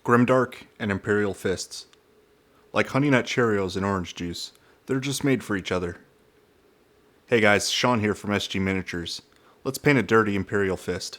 Grimdark and Imperial Fists. Like Honey Nut Cheerios and orange juice, they're just made for each other. Hey guys, Sean here from SG Miniatures. Let's paint a dirty Imperial Fist.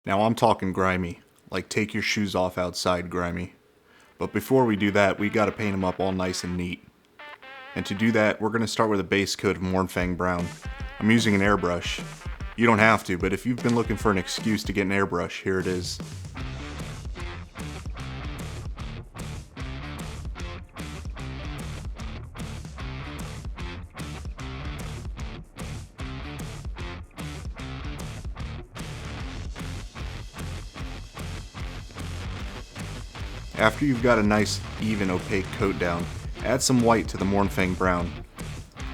Now I'm talking grimy, like take your shoes off outside grimy. But before we do that, we gotta paint them up all nice and neat. And to do that, we're gonna start with a base coat of MOURNFANG brown. I'm using an airbrush. You don't have to, but if you've been looking for an excuse to get an airbrush, here it is. After you've got a nice, even, opaque coat down, add some white to the MOURNFANG brown.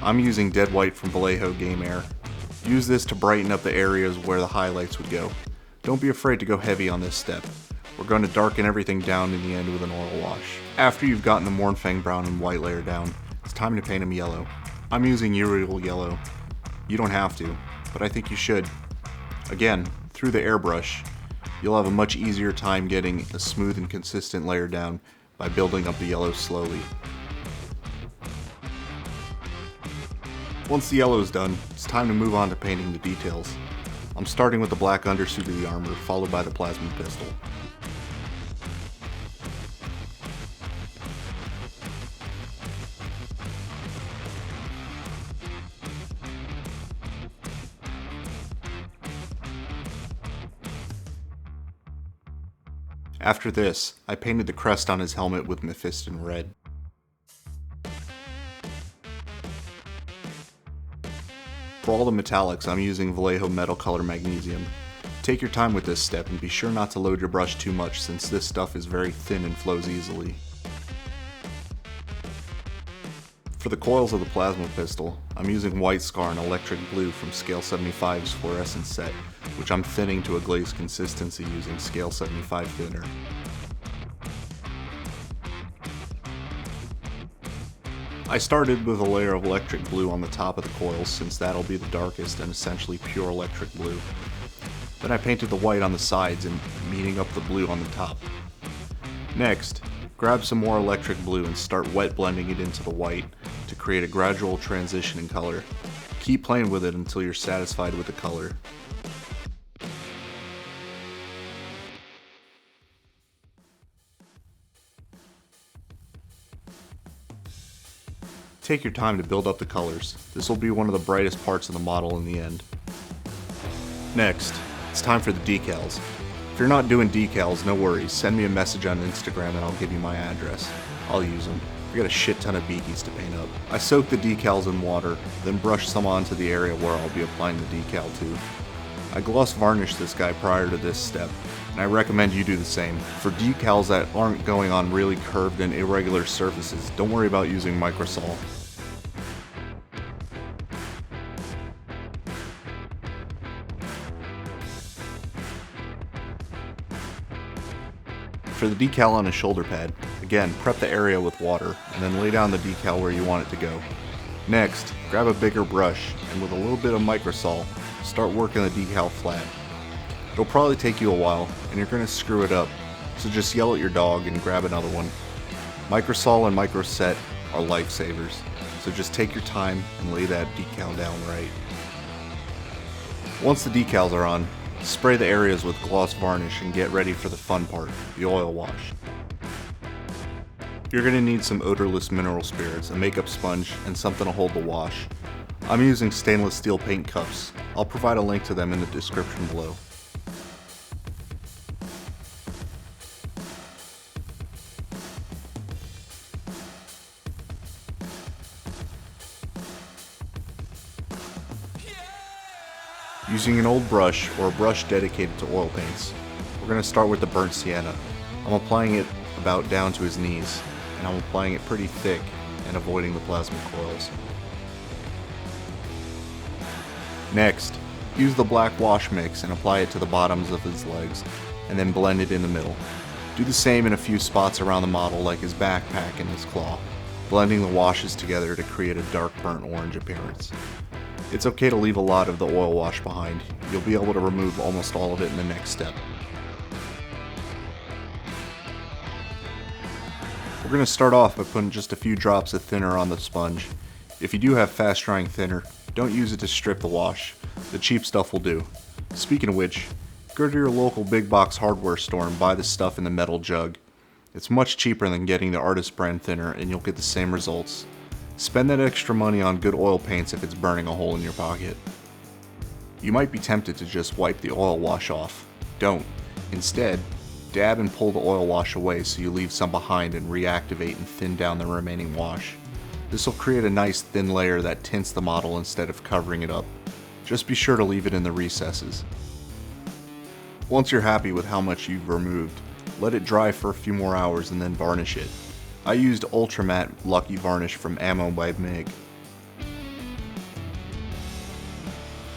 I'm using dead white from VALLEJO Game Air. Use this to brighten up the areas where the highlights would go. Don't be afraid to go heavy on this step. We're going to darken everything down in the end with an oil wash. After you've gotten the MOURNFANG brown and white layer down, it's time to paint them yellow. I'm using YRIEL yellow. You don't have to, but I think you should. Again, through the airbrush, you'll have a much easier time getting a smooth and consistent layer down by building up the yellow slowly. Once the yellow is done, it's time to move on to painting the details. I'm starting with the black undersuit of the armor, followed by the plasma pistol. After this, I painted the crest on his helmet with MEPHISTON red. For all the metallics, I'm using VALLEJO Metal Color Magnesium. Take your time with this step and be sure not to load your brush too much since this stuff is very thin and flows easily. For the coils of the plasma pistol, I'm using White Scar and Electric Blue from Scale 75's fluorescent set, which I'm thinning to a glaze consistency using Scale 75 thinner. I started with a layer of Electric Blue on the top of the coils since that'll be the darkest and essentially pure Electric Blue. Then I painted the white on the sides and meeting up the blue on the top. Next, grab some more Electric Blue and start wet blending it into the white to create a gradual transition in color. Keep playing with it until you're satisfied with the color. Take your time to build up the colors. This will be one of the brightest parts of the model in the end. Next, it's time for the decals. If you're not doing decals, no worries. Send me a message on Instagram and I'll give you my address. I'll use them. I got a shit ton of beakies to paint up. I soak the decals in water, then brush some onto the area where I'll be applying the decal to. I gloss varnish this guy prior to this step, and I recommend you do the same. For decals that aren't going on really curved and irregular surfaces, don't worry about using microsol. For the decal on a shoulder pad, again, prep the area with water, and then lay down the decal where you want it to go. Next, grab a bigger brush, and with a little bit of microsol, start working the decal flat. It'll probably take you a while, and you're going to screw it up, so just yell at your dog and grab another one. Microsol and microset are lifesavers, so just take your time and lay that decal down right. Once the decals are on, spray the areas with gloss varnish and get ready for the fun part, the oil wash. You're going to need some odorless mineral spirits, a makeup sponge, and something to hold the wash. I'm using stainless steel paint cups. I'll provide a link to them in the description below. Using an old brush or a brush dedicated to oil paints, we're going to start with the burnt sienna. I'm applying it about down to his knees, and I'm applying it pretty thick and avoiding the plasma coils. Next, use the black wash mix and apply it to the bottoms of his legs, and then blend it in the middle. Do the same in a few spots around the model like his backpack and his claw, blending the washes together to create a dark burnt orange appearance. It's okay to leave a lot of the oil wash behind. You'll be able to remove almost all of it in the next step. We're going to start off by putting just a few drops of thinner on the sponge. If you do have fast drying thinner, don't use it to strip the wash. The cheap stuff will do. Speaking of which, go to your local big box hardware store and buy this stuff in the metal jug. It's much cheaper than getting the artist brand thinner and you'll get the same results. Spend that extra money on good oil paints if it's burning a hole in your pocket. You might be tempted to just wipe the oil wash off. Don't. Instead, dab and pull the oil wash away so you leave some behind and reactivate and thin down the remaining wash. This will create a nice thin layer that tints the model instead of covering it up. Just be sure to leave it in the recesses. Once you're happy with how much you've removed, let it dry for a few more hours and then varnish it. I used Ultra Matte Lucky Varnish from Ammo by MIG.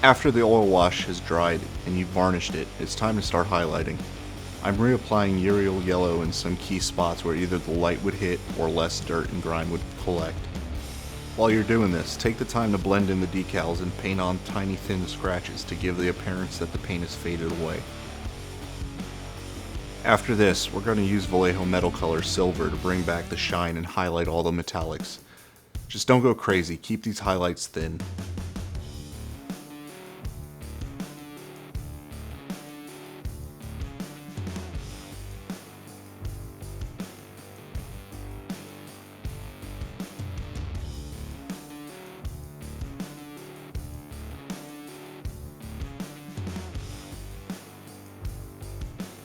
After the oil wash has dried and you've varnished it, it's time to start highlighting. I'm reapplying YRIEL yellow in some key spots where either the light would hit or less dirt and grime would collect. While you're doing this, take the time to blend in the decals and paint on tiny thin scratches to give the appearance that the paint has faded away. After this, we're going to use Vallejo Metal Color Silver to bring back the shine and highlight all the metallics. Just don't go crazy, keep these highlights thin.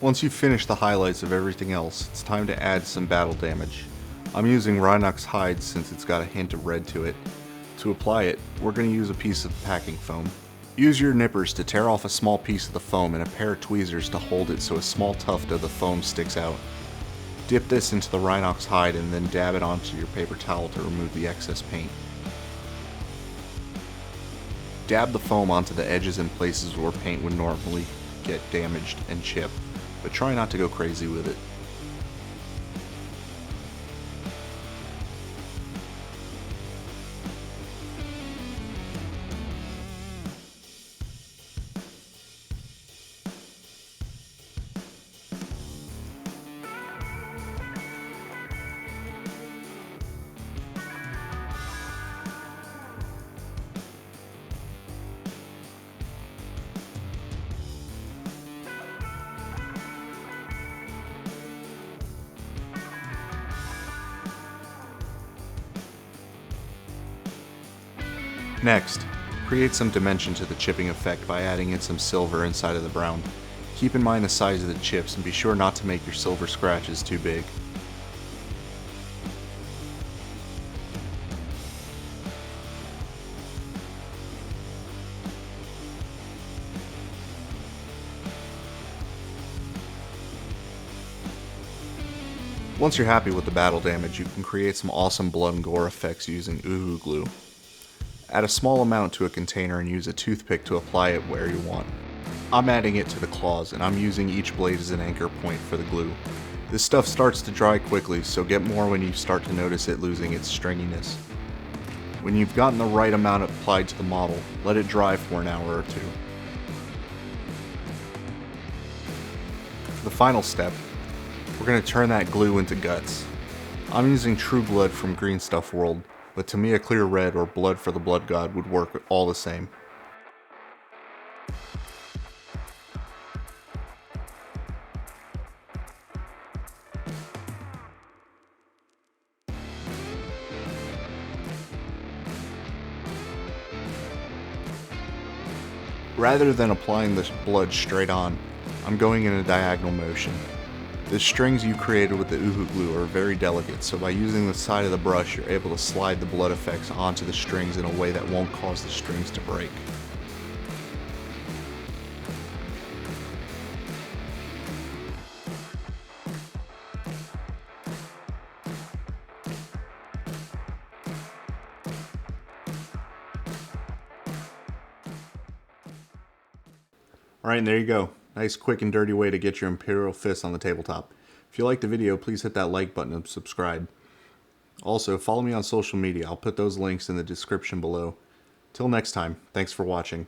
Once you've finished the highlights of everything else, it's time to add some battle damage. I'm using RHINOX hide since it's got a hint of red to it. To apply it, we're going to use a piece of packing foam. Use your nippers to tear off a small piece of the foam and a pair of tweezers to hold it so a small tuft of the foam sticks out. Dip this into the RHINOX hide and then dab it onto your paper towel to remove the excess paint. Dab the foam onto the edges and places where paint would normally get damaged and chip, but try not to go crazy with it. Next, create some dimension to the chipping effect by adding in some silver inside of the brown. Keep in mind the size of the chips and be sure not to make your silver scratches too big. Once you're happy with the battle damage, you can create some awesome blood and gore effects using Uhu glue. Add a small amount to a container and use a toothpick to apply it where you want. I'm adding it to the claws and I'm using each blade as an anchor point for the glue. This stuff starts to dry quickly, so get more when you start to notice it losing its stringiness. When you've gotten the right amount applied to the model, let it dry for an hour or two. For the final step, we're going to turn that glue into guts. I'm using True Blood from GREENSTUFF World, but to me a clear red or blood for the blood god would work all the same. Rather than applying this blood straight on, I'm going in a diagonal motion. The strings you created with the Uhu glue are very delicate, so by using the side of the brush you're able to slide the blood effects onto the strings in a way that won't cause the strings to break. Alright, and there you go. Nice quick and dirty way to get your Imperial Fist on the tabletop. If you liked the video, please hit that like button and subscribe. Also, follow me on social media. I'll put those links in the description below. Till next time, thanks for watching.